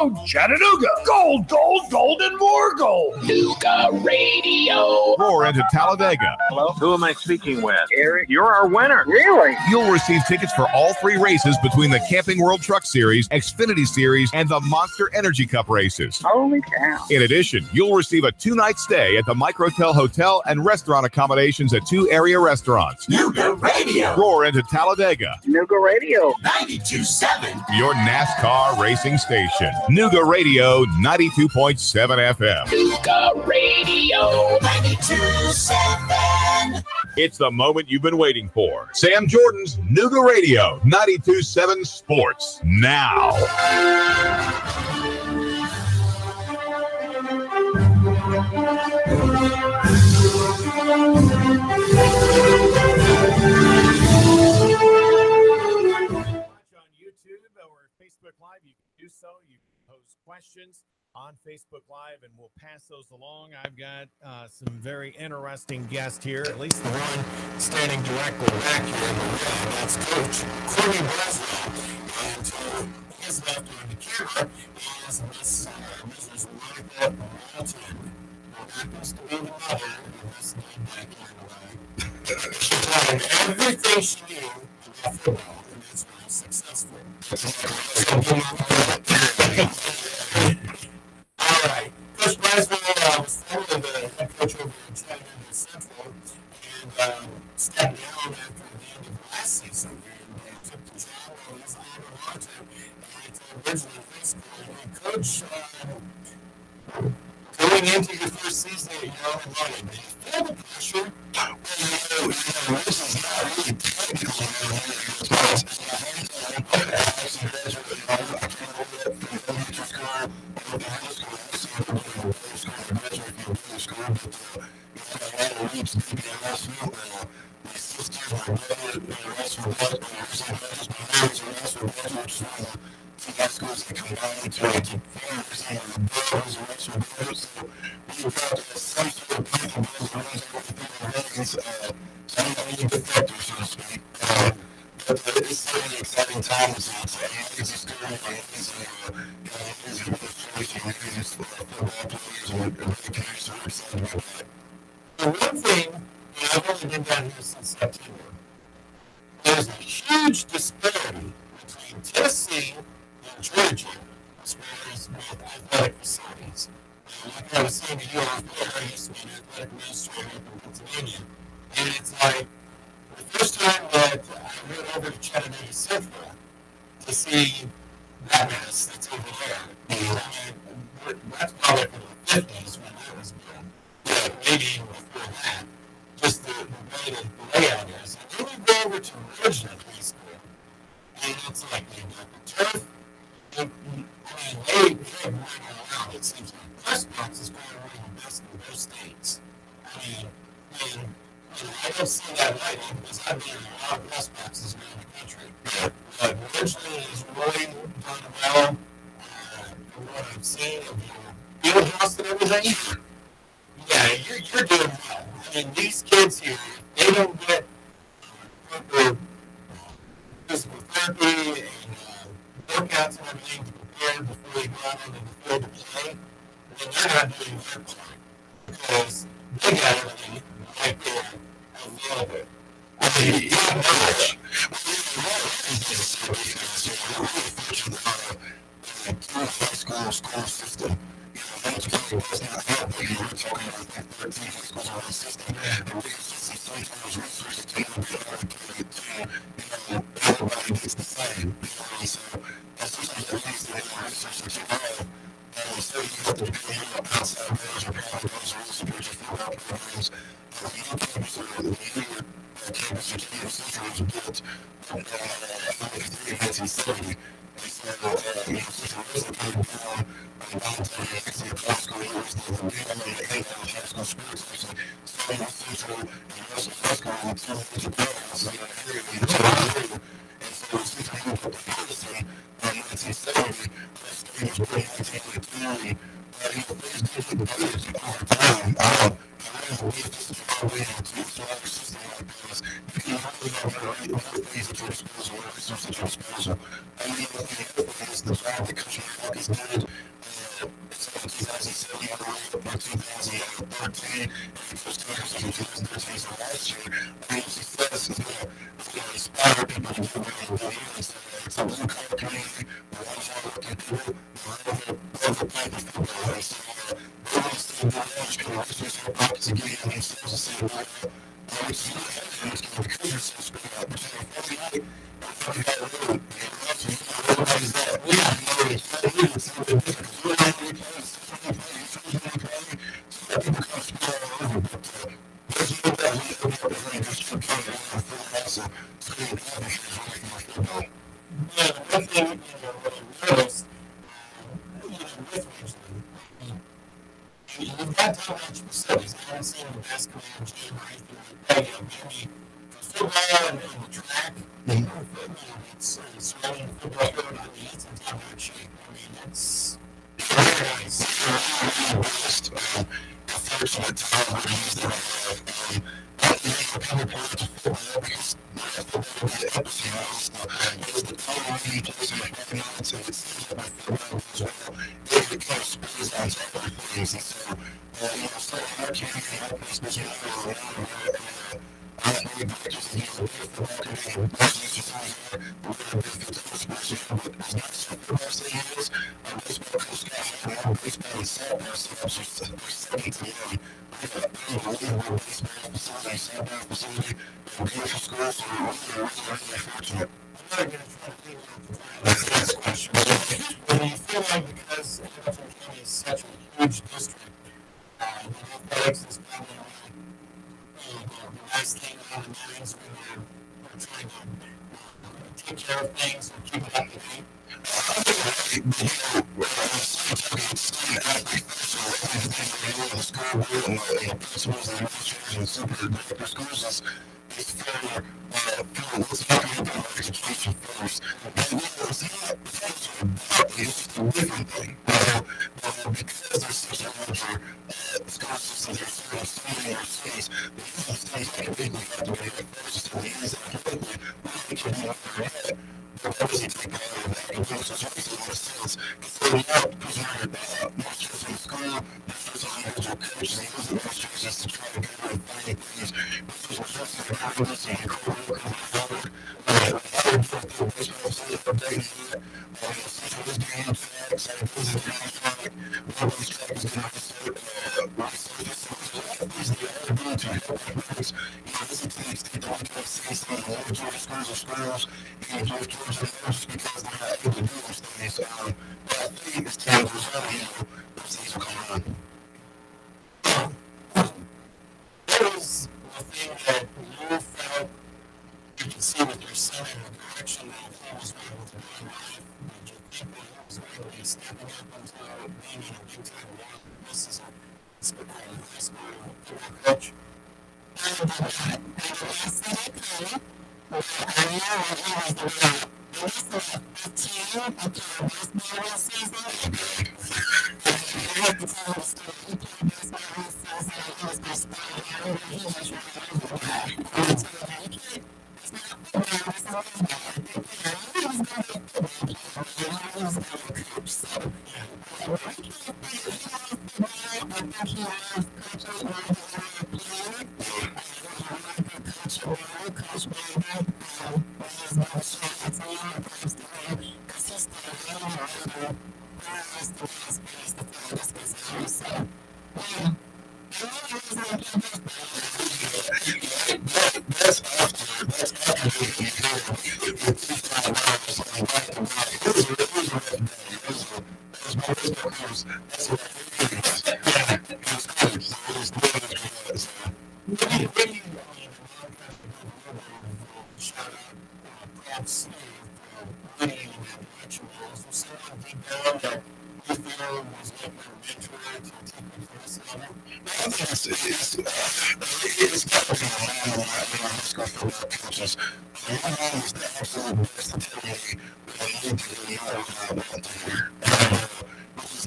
Chattanooga. Gold, gold, gold, and more gold. Nuga Radio. Roar into Talladega. Hello? Who am I speaking with? Eric. You're our winner. Really? You'll receive tickets for all 3 races between the Camping World Truck Series, Xfinity Series, and the Monster Energy Cup races. Holy cow. In addition, you'll receive a 2-night stay at the Microtel Hotel and restaurant accommodations at 2 area restaurants. Nuga Radio. Roar into Talladega. Nuga Radio. 92.7. Your NASCAR racing station. Nuga Radio 92.7 FM. Nuga Radio 92.7. It's the moment you've been waiting for. Sam Jordan's Nuga Radio 92.7 Sports now. On YouTube or Facebook Live, you can do so. You can pose questions on Facebook Live, and we'll pass those along. I've got some very interesting guests here, at least the one standing directly back here in the red. That's Coach Corey Breslow. And his left on the camera is Miss Monica Moulton, who happens to be the mother of this guy back here in the red. She taught him everything she knew about football, and that's why he's successful. All right. Coach Breslow was formerly the head coach over at Chattanooga Central and stepped down after the end of last season and took the job of his alma mater at Ridgeland High School. And Coach, going into your first season at your own running, do you feel the pressure? This is not really technical. The one thing, and I've only been down here since September, there's a huge disparity between Tennessee and Georgia as far as both athletic facilities. Like I was saying to you off air, I used to be an athletic administrator in Pennsylvania, and it's like the first time that I went over to Chattanooga Central to see that mess that's over there. I mean, that's probably from the 50s when that was built. Yeah, maybe even before that. Just the way the layout is. And then you go over to Ridgeland High School, and it's like they got the turf. They have running around, it seems like. Press box is going around the best in those states. I mean, I don't see that lightly because I've been in a lot of press boxes around the country. But Ridgeland is really done well from what I've seen of your field house and everything. Yeah, you're doing well. I mean, these kids here, they don't get proper physical therapy and workouts and everything to prepare before they go out into the field to play, then they're not doing their part because they got everything right there available. I mean, you don't know much. High school system. That's what it was not help, but you were talking about that 13 high schools around the system, and we can see sometimes resources to even be allocated to, everybody gets the same, so that's just the reason they have resources to grow, and so you have to be outside those or probably those are also supposed to fill out programs, the campus or the campus or Chattanooga Central was built, I think in 1970, and so, Central was located down voluntary exit high school years, the high school sports section, starting with Central and Russell High School and two major programs in that area, and so Central moved up to Ferguson in 1970. That state was pretty 1983, but it was different players all the time.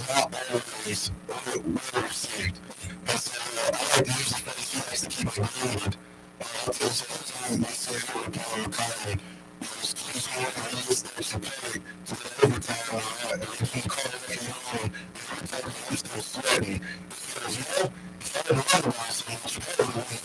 not always well received. And so I like to use the phrase he likes to keep it grounded. So sometimes we say we're going to economy. He's going to use extra pay to the overtime and he can call it on every time he's still sweating. Because, if I didn't realize something, you better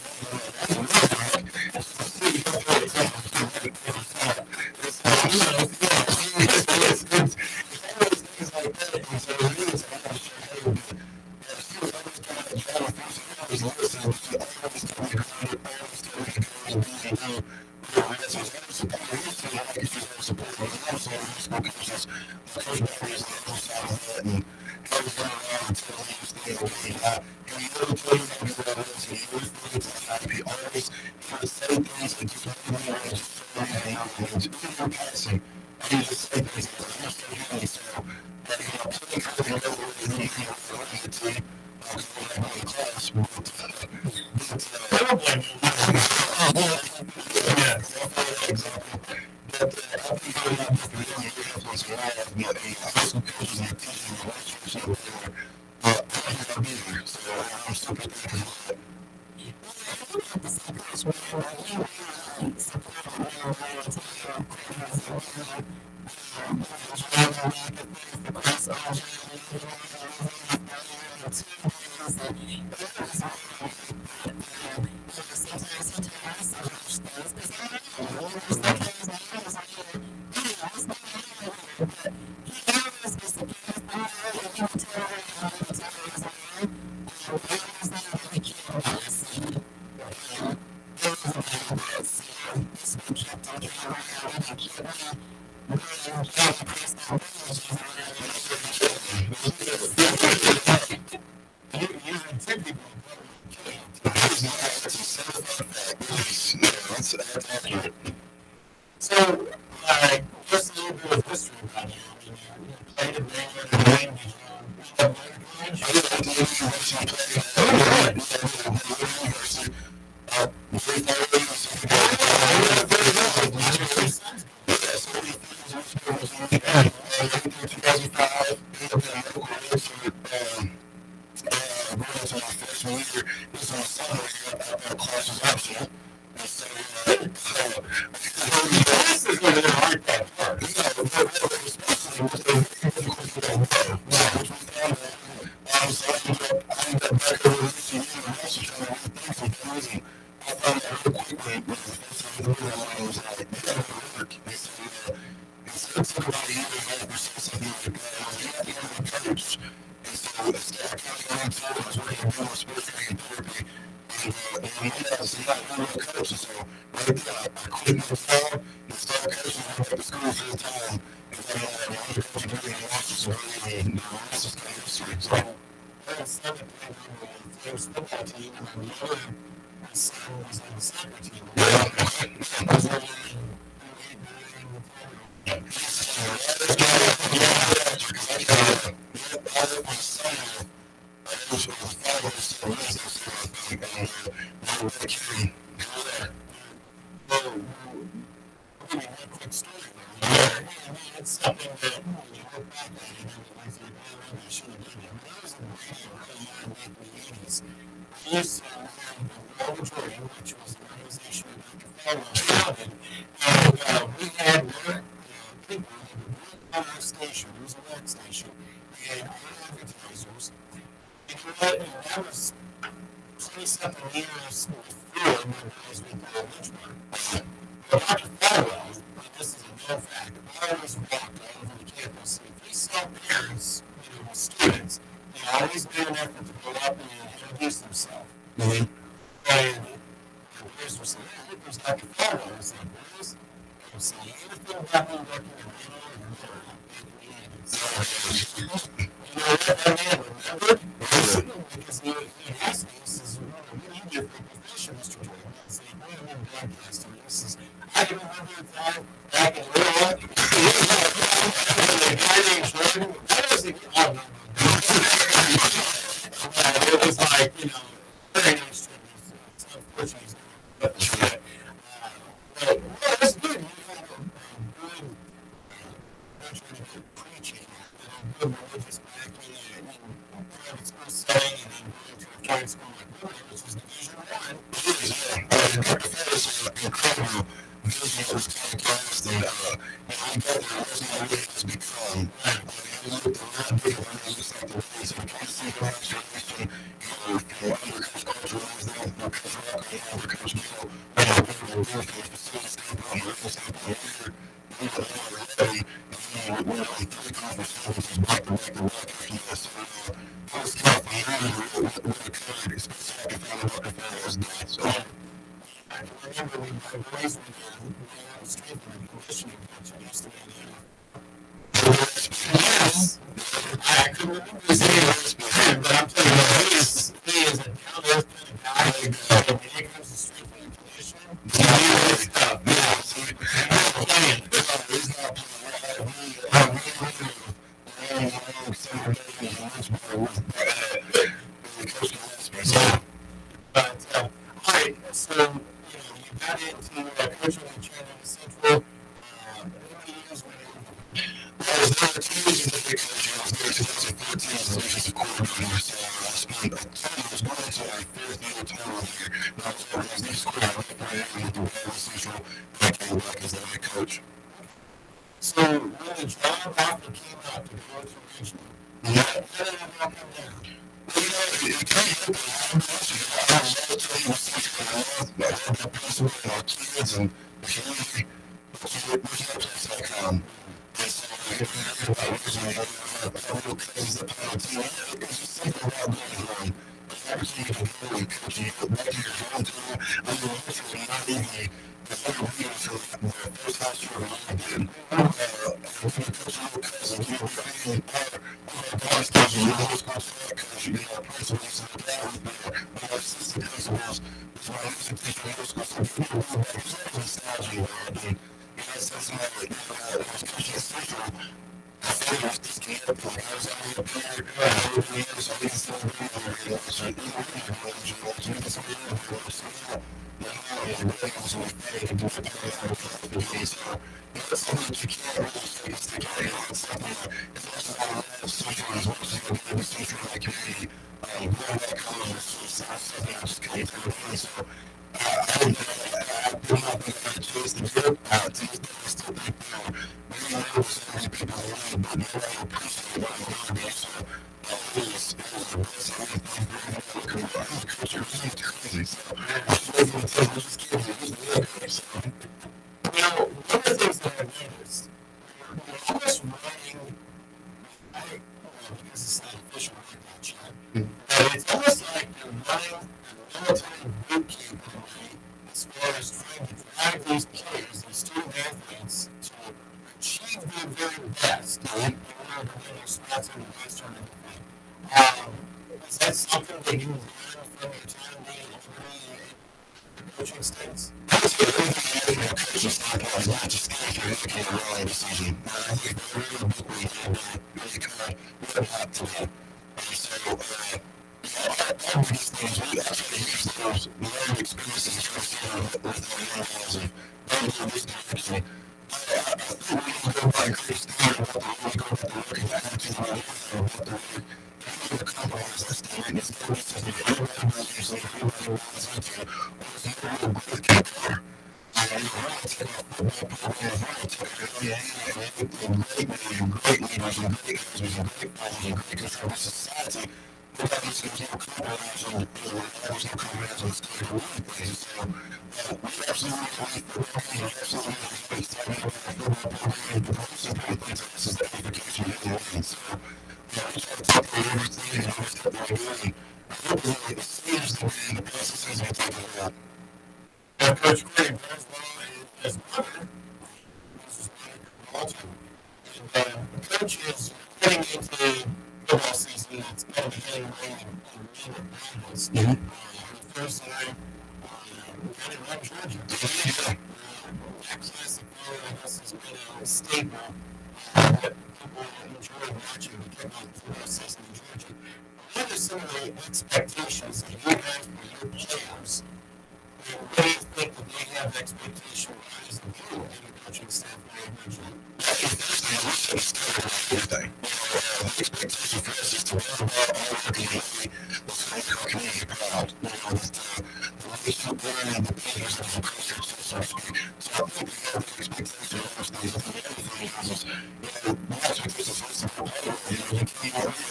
You can't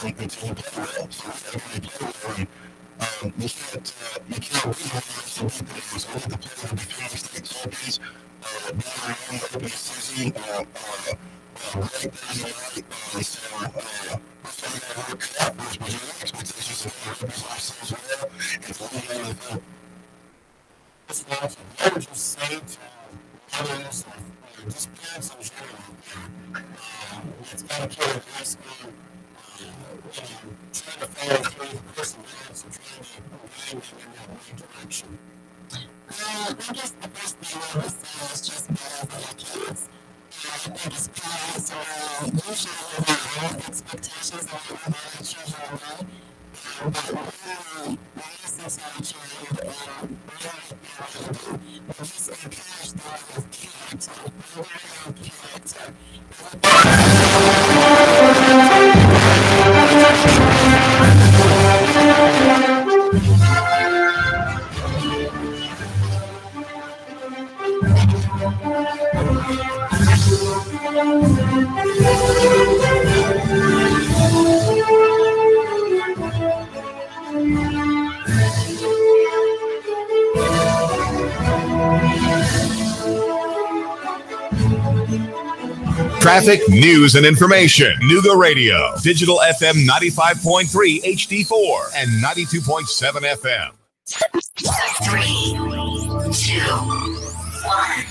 win until you play well. So you play well. You can't win unless you beat them. So we have to play the defending state champions. Open season, great Thursday night. So we're cut, which was your expectations of the Raptors last season well. It's only going to go. This match, what would you say to mothers or just parents in general? It's got to carry high school, trying to follow through the personalities and trying to align them in that right direction. I guess the best thing I would say is just believe in your kids. I think as parents, usually have our own expectations of what we want to children to be. But really, raising some child and really just encourage them with character, learning character. Traffic, news, and information. Nuga Radio. Digital FM 95.3 HD4 and 92.7 FM. 3, 2, 1.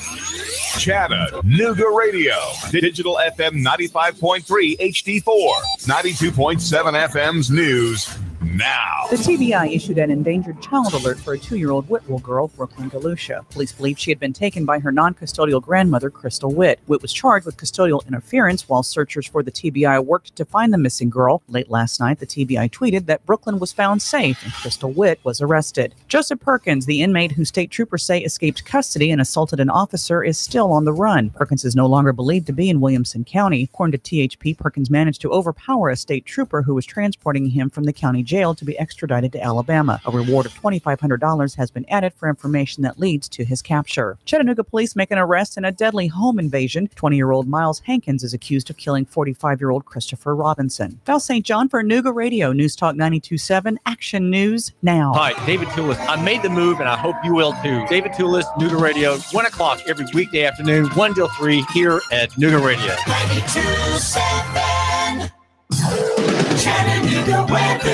Chatta, Nuga Radio. Digital FM 95.3 HD4, 92.7 FM's news now. The TBI issued an endangered child alert for a 2-year-old Whitwell girl, Brooklyn Galusha. Police believe she had been taken by her non-custodial grandmother, Crystal Witt. Witt was charged with custodial interference while searchers for the TBI worked to find the missing girl. Late last night, the TBI tweeted that Brooklyn was found safe and Crystal Witt was arrested. Joseph Perkins, the inmate who state troopers say escaped custody and assaulted an officer, is still on the run. Perkins is no longer believed to be in Williamson County. According to THP, Perkins managed to overpower a state trooper who was transporting him from the county jail to be extradited to Alabama. A reward of $2,500 has been added for information that leads to his capture. Chattanooga police make an arrest in a deadly home invasion. 20-year-old Miles Hankins is accused of killing 45-year-old Christopher Robinson. Val St. John for Nuga Radio, News Talk 92.7, Action News Now. Hi, David Toulis. I made the move, and I hope you will too. David Toulis, Nuga Radio, 1 o'clock every weekday afternoon, 1 till 3 here at Nuga Radio. 92.7 Chattanooga weather.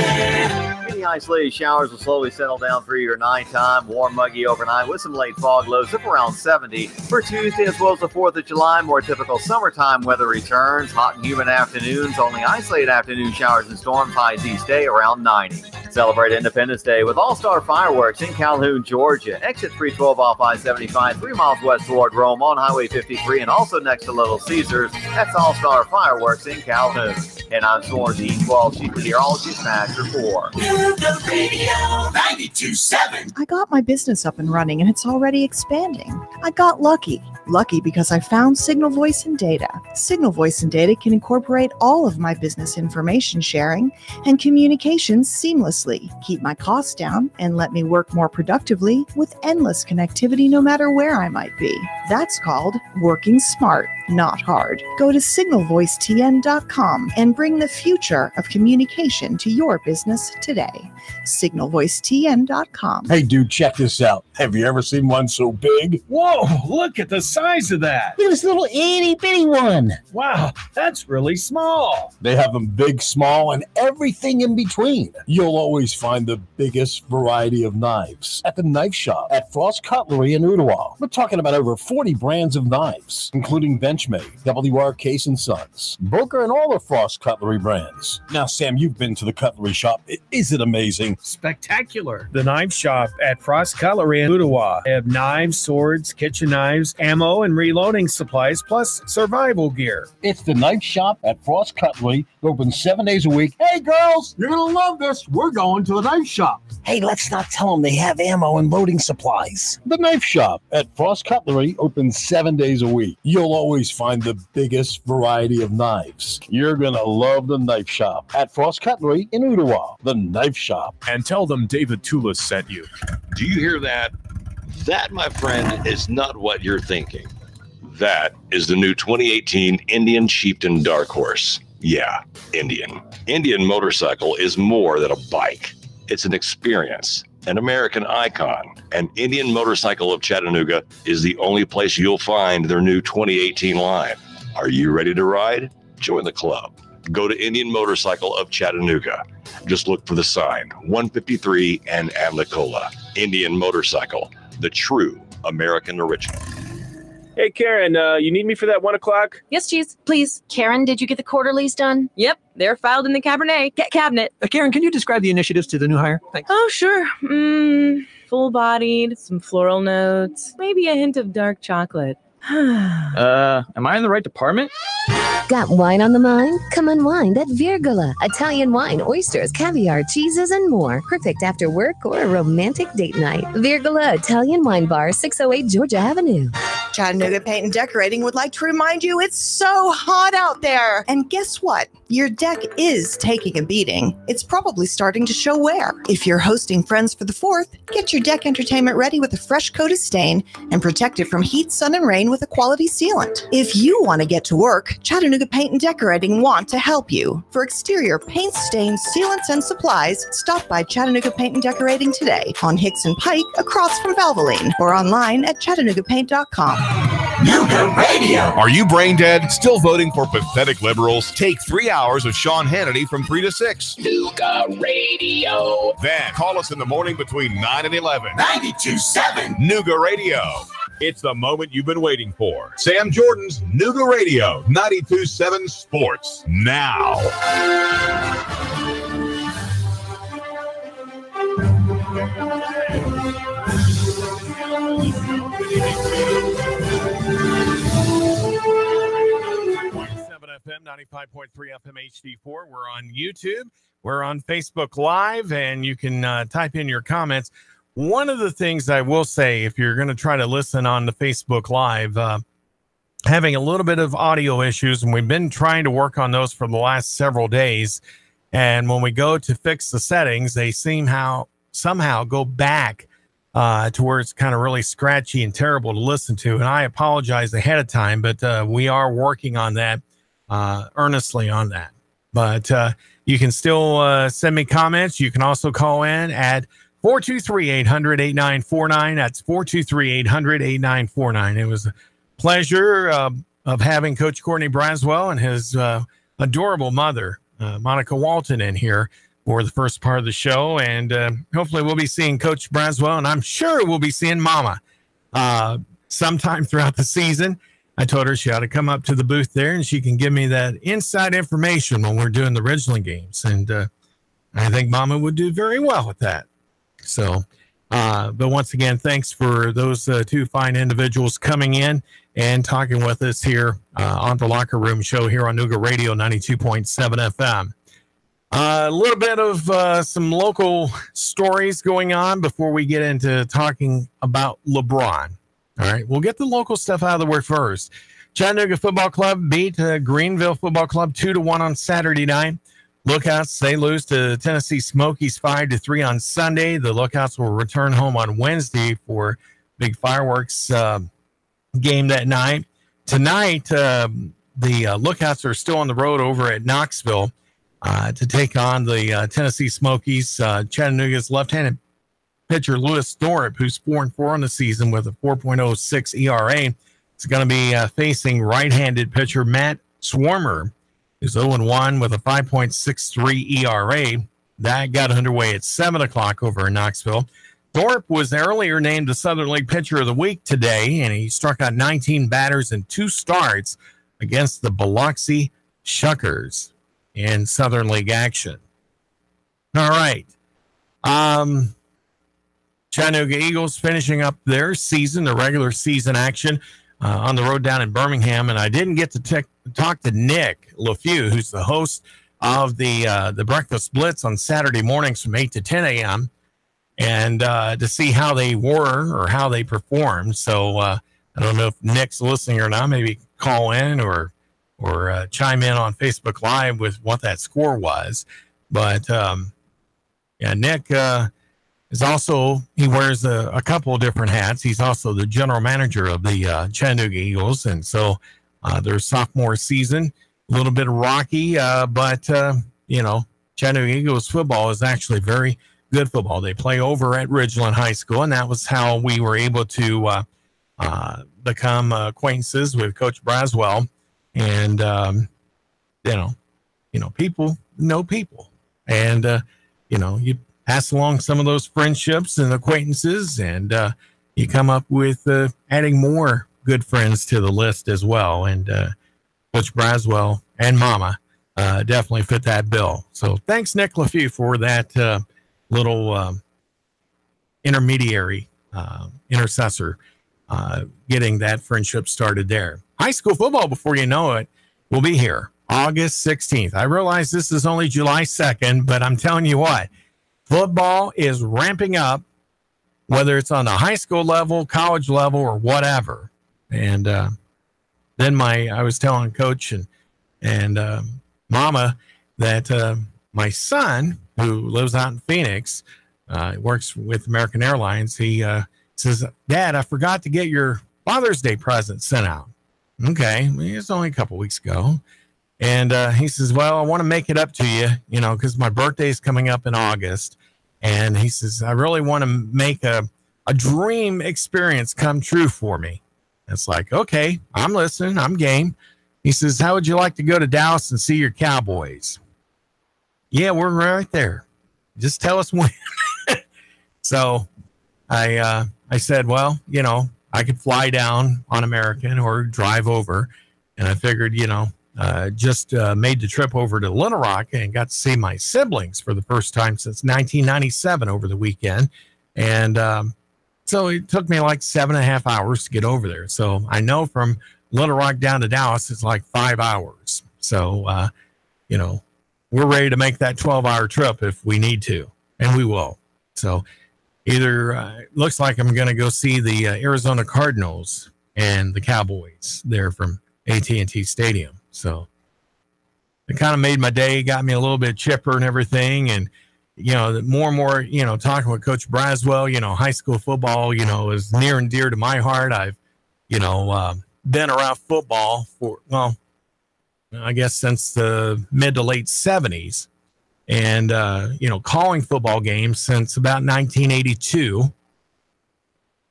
Any isolated showers will slowly settle down through your nighttime. Warm, muggy overnight with some late fog, lows up around 70. For Tuesday as well as the 4th of July, more typical summertime weather returns. Hot and humid afternoons, only isolated afternoon showers and storms. Highs each day around 90. Celebrate Independence Day with All-Star Fireworks in Calhoun, Georgia. Exit 312 off I-75, 3 miles west toward Rome on Highway 53, and also next to Little Caesars. That's All-Star Fireworks in Calhoun. And I'm Storms E12 Chief Meteorologist Master 4. Nuga Radio 92.7. I got my business up and running, and it's already expanding. I got lucky. Lucky because I found Signal Voice and Data. Signal Voice and Data can incorporate all of my business information sharing and communications seamlessly, keep my costs down, and let me work more productively with endless connectivity no matter where I might be. That's called working smart, not hard. Go to signalvoicetn.com and bring the future of communication to your business today. signalvoicetn.com. Hey, dude, check this out. Have you ever seen one so big? Whoa, look at the size of that. Look at this little itty-bitty one. Wow, that's really small. They have them big, small, and everything in between. You'll always find the biggest variety of knives at the knife shop at Frost Cutlery in Ottawa. We're talking about over 40 brands of knives, including Benchmade, WR Case & Sons, Booker, and all the Frost Cutlery brands. Now, Sam, you've been to the cutlery shop. Is it amazing? Spectacular. The knife shop at Frost Cutlery in Ottawa. They have knives, swords, kitchen knives, ammo, and reloading supplies, plus survival gear. It's the knife shop at Frost Cutlery. Open 7 days a week. Hey, girls, you're going to love this. We're going to the knife shop. Hey, let's not tell them they have ammo and loading supplies. The knife shop at Frost Cutlery opens 7 days a week. You'll always find the biggest variety of knives. You're going to love the knife shop at Frost Cutlery in Ottawa. The knife shop. And tell them David Toulis sent you. Do you hear that? That, my friend, is not what you're thinking. That is the new 2018 Indian Chieftain Dark Horse. Yeah, Indian. Indian Motorcycle is more than a bike. It's an experience, an American icon. And Indian Motorcycle of Chattanooga is the only place you'll find their new 2018 line. Are you ready to ride? Join the club. Go to Indian Motorcycle of Chattanooga. Just look for the sign, 153 and Amnicola. Indian Motorcycle, the true American original. Hey, Karen, you need me for that 1 o'clock? Yes, Cheese, please. Karen, did you get the quarterlies done? Yep, they're filed in the cabinet. Karen, can you describe the initiatives to the new hire? Thanks. Oh, sure. Full-bodied, some floral notes, maybe a hint of dark chocolate. Am I in the right department? Got wine on the mind? Come unwind at Virgola. Italian wine, oysters, caviar, cheeses, and more. Perfect after work or a romantic date night. Virgola Italian Wine Bar, 608 Georgia Avenue. Chattanooga Paint and Decorating would like to remind you it's so hot out there. And guess what? Your deck is taking a beating. It's probably starting to show wear. If you're hosting friends for the 4th, get your deck entertainment ready with a fresh coat of stain and protect it from heat, sun, and rain with a quality sealant. If you want to get to work, Chattanooga Paint and Decorating want to help you. For exterior paint, stains, sealants, and supplies, stop by Chattanooga Paint and Decorating today on Hicks and Pike across from Valvoline or online at ChattanoogaPaint.com. Nuga Radio. Are you brain dead? Still voting for pathetic liberals? Take 3 hours of Sean Hannity from 3 to 6. Nuga Radio. Then call us in the morning between 9 and 11. 92.7 Nuga Radio. It's the moment you've been waiting for. Sam Jordan's Nuga Radio, 92.7 Sports. Now. FM 95.3 FM HD4. We're on YouTube. We're on Facebook Live, and you can type in your comments. One of the things I will say, if you're going to try to listen on the Facebook Live, having a little bit of audio issues, and we've been trying to work on those for the last several days. And when we go to fix the settings, they somehow go back to where it's kind of really scratchy and terrible to listen to. And I apologize ahead of time, but we are working on that. Earnestly on that, but you can still send me comments. You can also call in at 423-800-8949. That's 423-800-8949. It was a pleasure of having Coach Courtney Braswell and his adorable mother, Monica Walton, in here for the first part of the show, and hopefully we'll be seeing Coach Braswell, and I'm sure we'll be seeing Mama sometime throughout the season. I told her she ought to come up to the booth there and she can give me that inside information when we're doing the Ridgeland games. And I think Mama would do very well with that. So, but once again, thanks for those two fine individuals coming in and talking with us here on the Locker Room Show here on Nuga Radio 92.7 FM. A little bit of some local stories going on before we get into talking about LeBron. All right, we'll get the local stuff out of the way first. Chattanooga Football Club beat Greenville Football Club 2-1 on Saturday night. Lookouts, they lose to Tennessee Smokies 5-3 on Sunday. The Lookouts will return home on Wednesday for big fireworks game that night. Tonight, the Lookouts are still on the road over at Knoxville to take on the Tennessee Smokies. Chattanooga's left-handed pitcher Lewis Thorpe, who's 4-4 on the season with a 4.06 ERA, is going to be facing right-handed pitcher Matt Swarmer, who's 0-1 with a 5.63 ERA. That got underway at 7 o'clock over in Knoxville. Thorpe was earlier named the Southern League Pitcher of the Week today, and he struck out 19 batters in 2 starts against the Biloxi Shuckers in Southern League action. All right. Chattanooga Eagles finishing up their season, the regular season action on the road down in Birmingham. And I didn't get to talk to Nick LaFew, who's the host of the Breakfast Blitz on Saturday mornings from 8 to 10 a.m. and to see how they were or how they performed. So I don't know if Nick's listening or not. Maybe call in or chime in on Facebook Live with what that score was. But, yeah, Nick is also, he wears a couple of different hats. He's also the general manager of the Chattanooga Eagles. And so their sophomore season little bit rocky, but Chattanooga Eagles football is actually very good football. They play over at Ridgeland High School, and that was how we were able to become acquaintances with Coach Braswell. And people know people, and you pass along some of those friendships and acquaintances, and you come up with adding more good friends to the list as well. And Coach Braswell and Mama definitely fit that bill. So thanks, Nick LaFew, for that little intercessor, getting that friendship started there. High school football, before you know it, will be here August 16th. I realize this is only July 2nd, but I'm telling you what, football is ramping up, whether it's on the high school level, college level, or whatever. And then I was telling Coach and Mama that my son, who lives out in Phoenix, works with American Airlines. He says, "Dad, I forgot to get your Father's Day present sent out." Okay, it's only a couple weeks ago. And he says, "Well, I want to make it up to you, because my birthday is coming up in August." And he says, "I really want to make a dream experience come true for me." It's like, okay, I'm listening. I'm game. He says, "How would you like to go to Dallas and see your Cowboys?" Yeah, we're right there. Just tell us when. So I said, well, I could fly down on American or drive over. And I figured, just made the trip over to Little Rock and got to see my siblings for the first time since 1997 over the weekend. And so it took me like 7.5 hours to get over there. So I know from Little Rock down to Dallas, it's like 5 hours. So, we're ready to make that 12-hour trip if we need to, and we will. So either it looks like I'm going to go see the Arizona Cardinals and the Cowboys there from AT&T Stadium. So it kind of made my day, got me a little bit chipper and everything. And, more and more, talking with Coach Braswell, high school football, is near and dear to my heart. I've, been around football for, I guess since the mid to late 70s, and, calling football games since about 1982.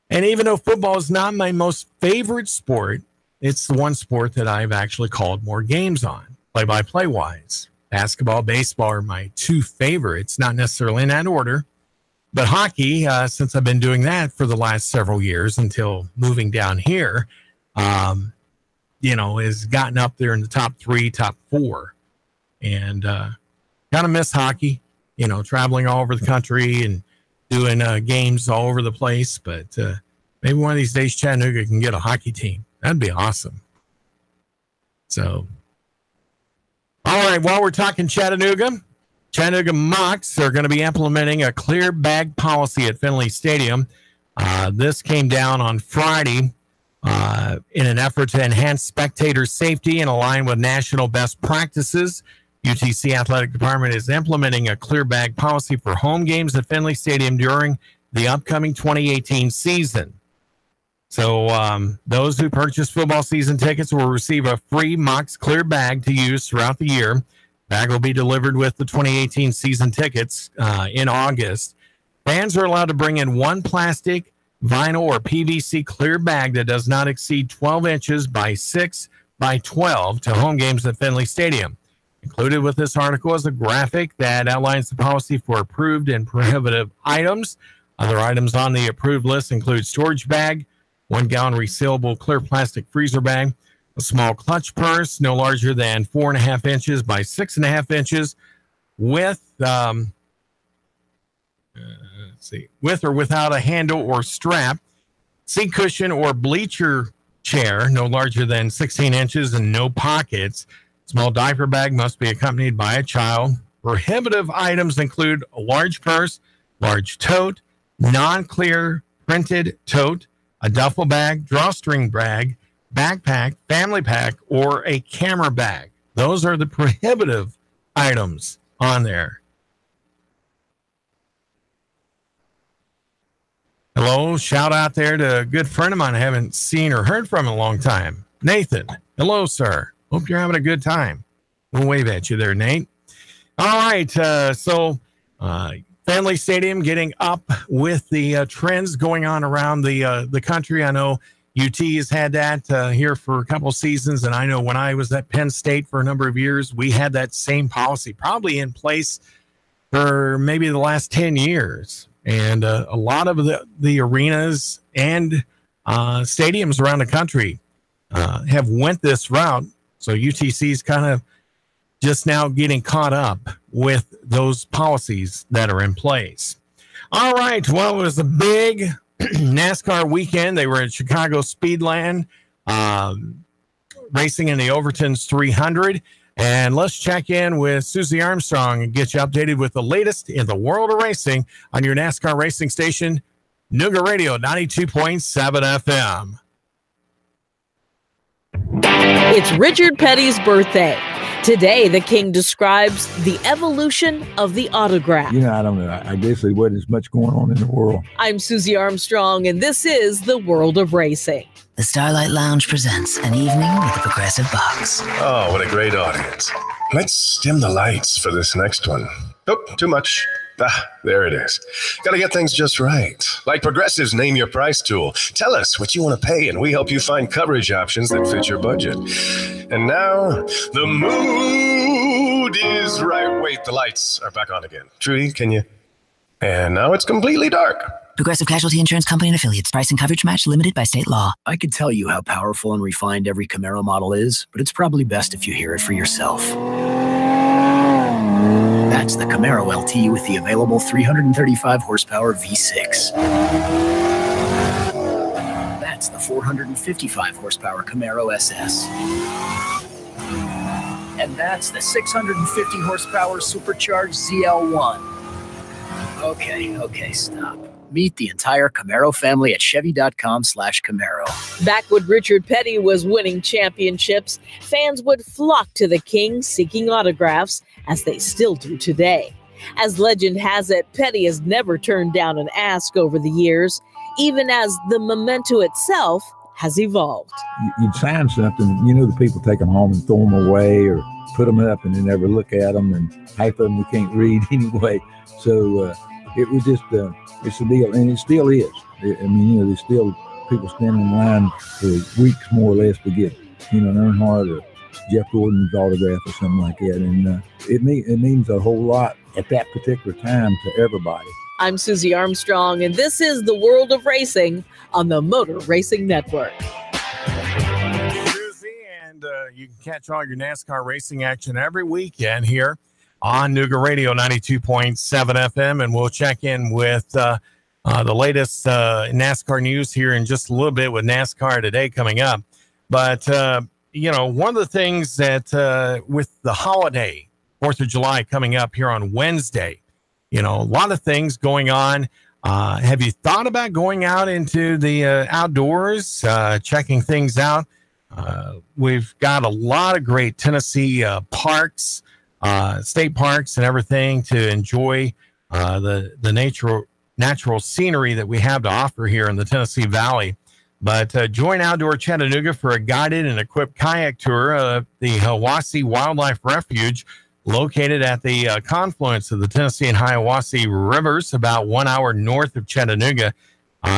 And even though football is not my most favorite sport, it's the one sport that I've actually called more games on, play-by-play wise. Basketball, baseball are my two favorites, not necessarily in that order. But hockey, since I've been doing that for the last several years until moving down here, has gotten up there in the top 3, top 4. And kind of miss hockey, traveling all over the country and doing games all over the place. But maybe one of these days Chattanooga can get a hockey team. That'd be awesome. So, all right, while we're talking Chattanooga Mocs are going to be implementing a clear bag policy at Finley Stadium. This came down on Friday in an effort to enhance spectator safety and align with national best practices. UTC Athletic Department is implementing a clear bag policy for home games at Finley Stadium during the upcoming 2018 season. So those who purchase football season tickets will receive a free Mocs clear bag to use throughout the year. Bag will be delivered with the 2018 season tickets in August. Fans are allowed to bring in one plastic, vinyl, or PVC clear bag that does not exceed 12 inches by 6 by 12 to home games at Finley Stadium. Included with this article is a graphic that outlines the policy for approved and prohibitive items. Other items on the approved list include storage bag, 1 gallon resealable clear plastic freezer bag, a small clutch purse no larger than 4.5 inches by 6.5 inches with, with or without a handle or strap, seat cushion or bleacher chair no larger than 16 inches and no pockets. Small diaper bag must be accompanied by a child. Prohibitive items include a large purse, large tote, non-clear printed tote, a duffel bag, drawstring bag, backpack, family pack, or a camera bag. Those are the prohibitive items on there. Hello, shout out there to a good friend of mine I haven't seen or heard from in a long time. Nathan, hello, sir. Hope you're having a good time. We'll wave at you there, Nate. All right. So Fenway Stadium getting up with the trends going on around the country. I know UT has had that here for a couple of seasons. And I know when I was at Penn State for a number of years, we had that same policy probably in place for maybe the last 10 years. And a lot of the arenas and stadiums around the country have went this route. So UTC's kind of just now getting caught up with those policies that are in place. All right. Well, it was a big NASCAR weekend. They were at Chicago Speedland, racing in the Overton's 300. And let's check in with Susie Armstrong and get you updated with the latest in the world of racing on your NASCAR racing station, Nooga Radio 92.7 FM. It's Richard Petty's birthday. Today, the King describes the evolution of the autograph. I don't know. I guess there wasn't as much going on in the world. I'm Susie Armstrong, and this is The World of Racing. The Starlight Lounge presents an evening with the Progressive Box. Oh, what a great audience. Let's dim the lights for this next one. Oh, too much. There it is. Got to get things just right. Like Progressive's Name Your Price tool. Tell us what you want to pay, and we help you find coverage options that fit your budget. And now, the mood is right. Wait, the lights are back on again. Trudy, can you? And now it's completely dark. Progressive Casualty Insurance Company and Affiliates. Price and coverage match limited by state law. I could tell you how powerful and refined every Camaro model is, but it's probably best if you hear it for yourself. That's the Camaro LT with the available 335 horsepower V6. That's the 455 horsepower Camaro SS. And that's the 650 horsepower supercharged ZL1. Okay, stop. Meet the entire Camaro family at Chevy.com/Camaro. Back when Richard Petty was winning championships, fans would flock to the King seeking autographs, as they still do today. As legend has it, Petty has never turned down an ask over the years, even as the memento itself has evolved. You'd sign something, the people take them home and throw them away or put them up and they never look at them, and half of them we can't read anyway. So it was just, it's a deal, and it still is. There's still people standing in line for weeks more or less to get, Earnhardt or Jeff Gordon's autograph or something like that. And it means a whole lot at that particular time to everybody. I'm Susie Armstrong, and this is The World of Racing on the Motor Racing Network. Susie, and you can catch all your NASCAR racing action every weekend here on Nooga Radio 92.7 FM, and we'll check in with the latest NASCAR news here in just a little bit with NASCAR Today coming up. But, one of the things that with the holiday, 4th of July coming up here on Wednesday, a lot of things going on. Have you thought about going out into the outdoors, checking things out? We've got a lot of great Tennessee parks, state parks and everything to enjoy the natural scenery that we have to offer here in the Tennessee Valley. But join Outdoor Chattanooga for a guided and equipped kayak tour of the Hiawassee Wildlife Refuge, located at the confluence of the Tennessee and Hiawassee rivers, about 1 hour north of Chattanooga.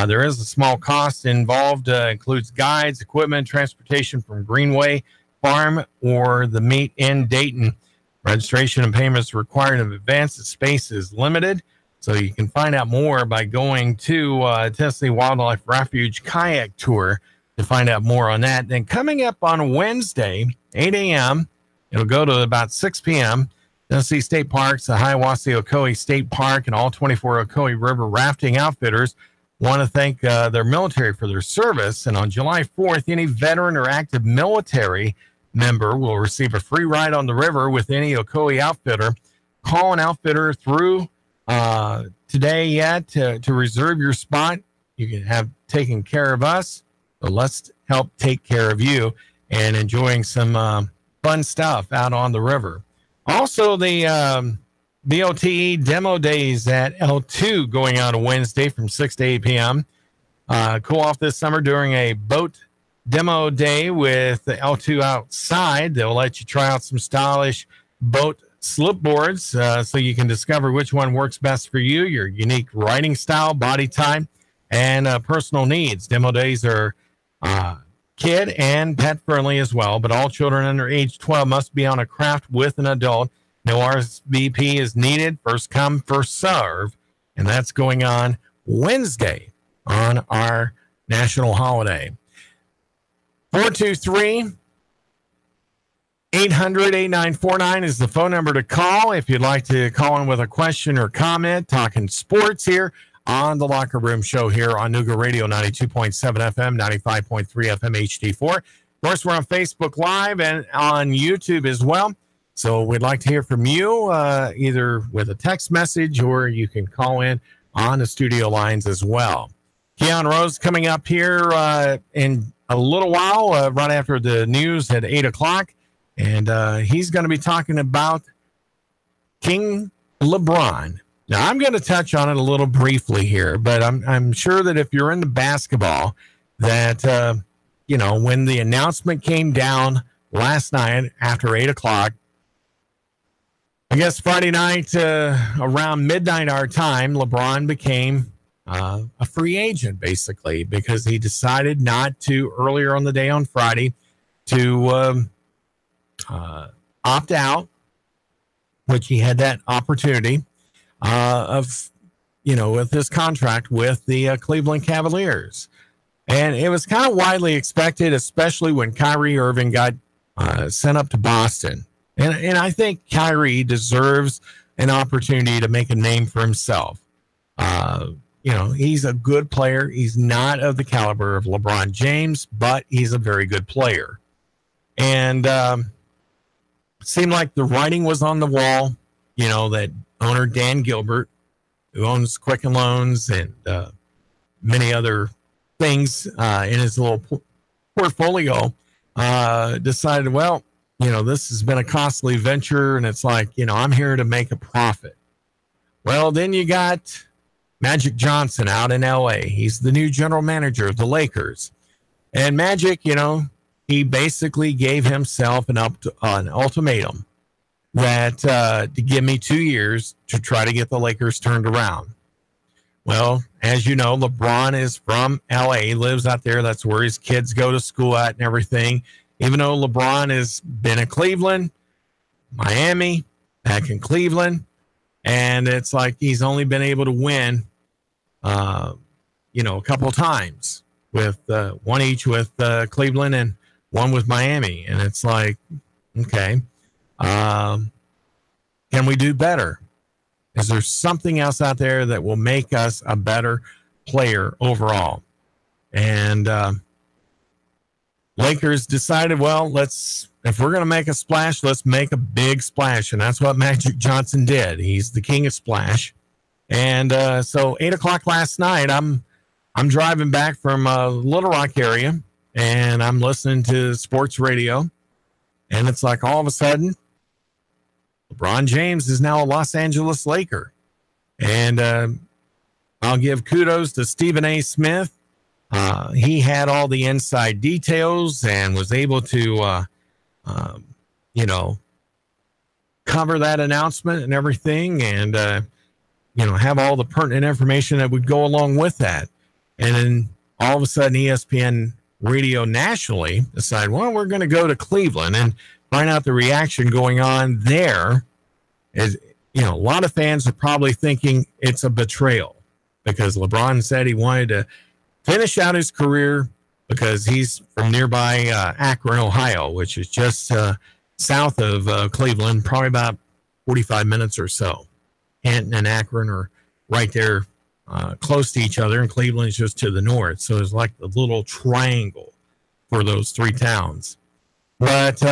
There is a small cost involved, includes guides, equipment, transportation from Greenway Farm or the meet in Dayton. Registration and payments required in advance. The space is limited, so you can find out more by going to Tennessee Wildlife Refuge Kayak Tour to find out more on that. Then coming up on Wednesday, 8 a.m., it'll go to about 6 p.m., Tennessee State Parks, the Hiawassee Ocoee State Park, and all 24 Ocoee River rafting outfitters want to thank their military for their service. And on July 4th, any veteran or active military member will receive a free ride on the river with any Ocoee outfitter. Call an outfitter through today yet to reserve your spot. You can have taken care of us, but let's help take care of you and enjoying some fun stuff out on the river. Also, the BOTE demo days at L2 going on a Wednesday from 6 to 8 p.m. Cool off this summer during a boat demo day with the L2 outside. They'll let you try out some stylish boat slip boards so you can discover which one works best for you, your unique riding style, body type, and personal needs. Demo days are kid and pet friendly as well, but all children under age 12 must be on a craft with an adult. No RSVP is needed. First come, first serve. And that's going on Wednesday on our national holiday. 423-800-8949 is the phone number to call if you'd like to call in with a question or comment. Talking sports here on the Locker Room Show here on Nuga Radio 92.7 FM, 95.3 FM HD4. Of course, we're on Facebook Live and on YouTube as well. So we'd like to hear from you either with a text message or you can call in on the studio lines as well. Keon Rose coming up here in a little while, right after the news at 8 o'clock. And he's going to be talking about King LeBron. Now, I'm going to touch on it a little briefly here, but I'm sure that if you're into basketball, that, when the announcement came down last night after 8 o'clock, I guess Friday night around midnight our time, LeBron became a free agent, basically, because he decided not to, earlier on the day on Friday, to opt out, which he had that opportunity with his contract with the Cleveland Cavaliers. And it was kind of widely expected, especially when Kyrie Irving got sent up to Boston. And I think Kyrie deserves an opportunity to make a name for himself. He's a good player. He's not of the caliber of LeBron James, but he's a very good player. And it seemed like the writing was on the wall, that owner Dan Gilbert, who owns Quicken Loans and many other things in his little portfolio, decided, well, this has been a costly venture, and it's like, I'm here to make a profit. Well, then you got Magic Johnson out in L.A. He's the new general manager of the Lakers. And Magic, he basically gave himself an ultimatum that to give me 2 years to try to get the Lakers turned around. Well, as you know, LeBron is from L.A., lives out there. That's where his kids go to school at and everything. Even though LeBron has been in Cleveland, Miami, back in Cleveland, and it's like he's only been able to win, a couple times with one each with Cleveland and one with Miami. And it's like, okay, can we do better? Is there something else out there that will make us a better player overall? And Lakers decided, well, if we're going to make a splash, let's make a big splash. And that's what Magic Johnson did. He's the king of splash. And so 8 o'clock last night, I'm driving back from Little Rock area, and I'm listening to sports radio. And it's like all of a sudden, LeBron James is now a Los Angeles Laker. And I'll give kudos to Stephen A. Smith. He had all the inside details and was able to, cover that announcement and everything, and, have all the pertinent information that would go along with that. And then all of a sudden, ESPN Radio nationally decided, well, we're going to go to Cleveland and find out the reaction going on there. Is, a lot of fans are probably thinking it's a betrayal because LeBron said he wanted to finish out his career because he's from nearby Akron, Ohio, which is just south of Cleveland, probably about 45 minutes or so. Canton and Akron are right there close to each other, and Cleveland is just to the north. So it's like the little triangle for those three towns. But,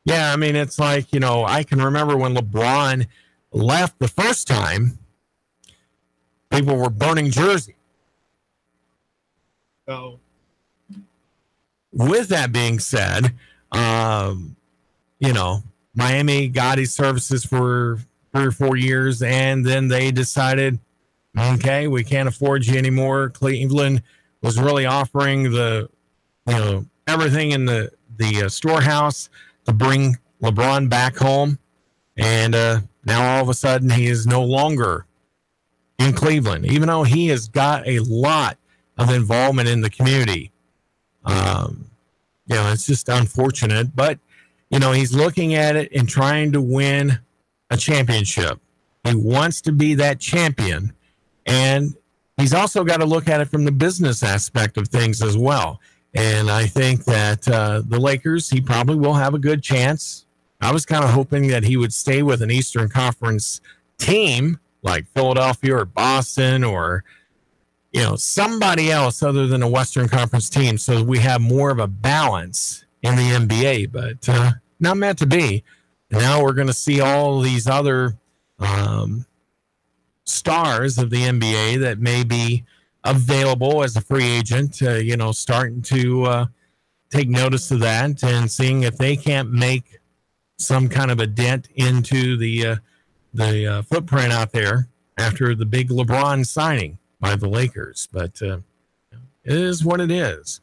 it's like, I can remember when LeBron left the first time, people were burning jerseys. So, with that being said, Miami got his services for 3 or 4 years, and then they decided, okay, we can't afford you anymore. Cleveland was really offering the everything in the storehouse to bring LeBron back home. And now all of a sudden he is no longer in Cleveland, even though he has got a lot of involvement in the community. It's just unfortunate, but he's looking at it and trying to win a championship. He wants to be that champion, and he's also got to look at it from the business aspect of things as well. And I think that the Lakers, he probably will have a good chance. I was kind of hoping that he would stay with an Eastern Conference team like Philadelphia or Boston or, somebody else other than a Western Conference team, so we have more of a balance in the NBA, but not meant to be. Now we're going to see all these other stars of the NBA that may be available as a free agent, starting to take notice of that and seeing if they can't make some kind of a dent into the footprint out there after the big LeBron signing by the Lakers. But it is what it is.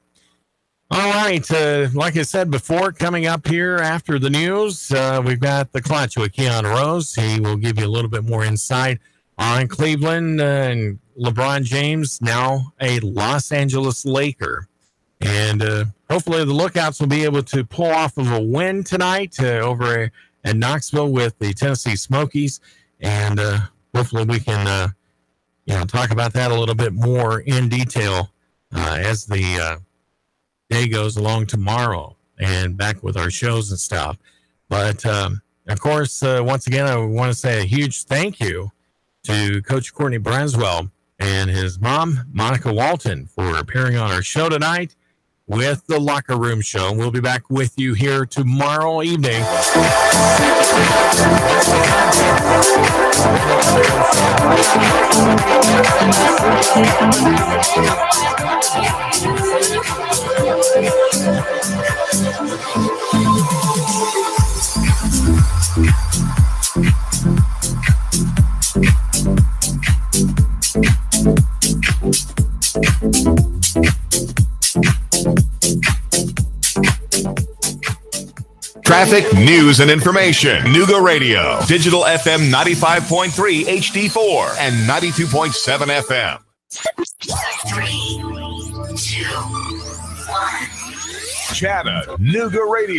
All right. Like I said before, coming up here after the news, we've got the Clutch with Keon Rose. He will give you a little bit more insight on Cleveland and LeBron James, now a Los Angeles Laker. And hopefully the Lookouts will be able to pull off of a win tonight over at Knoxville with the Tennessee Smokies. And hopefully we can, talk about that a little bit more in detail as the day goes along tomorrow and back with our shows and stuff. But, of course, once again, I want to say a huge thank you to Coach Courtney Branswell and his mom, Monica Walton, for appearing on our show tonight with the Locker Room Show. We'll be back with you here tomorrow evening. Traffic, news, and information. Nuga Radio. Digital FM 95.3 HD4 and 92.7 FM. 3, 2, 1. Chattanooga Nuga Radio.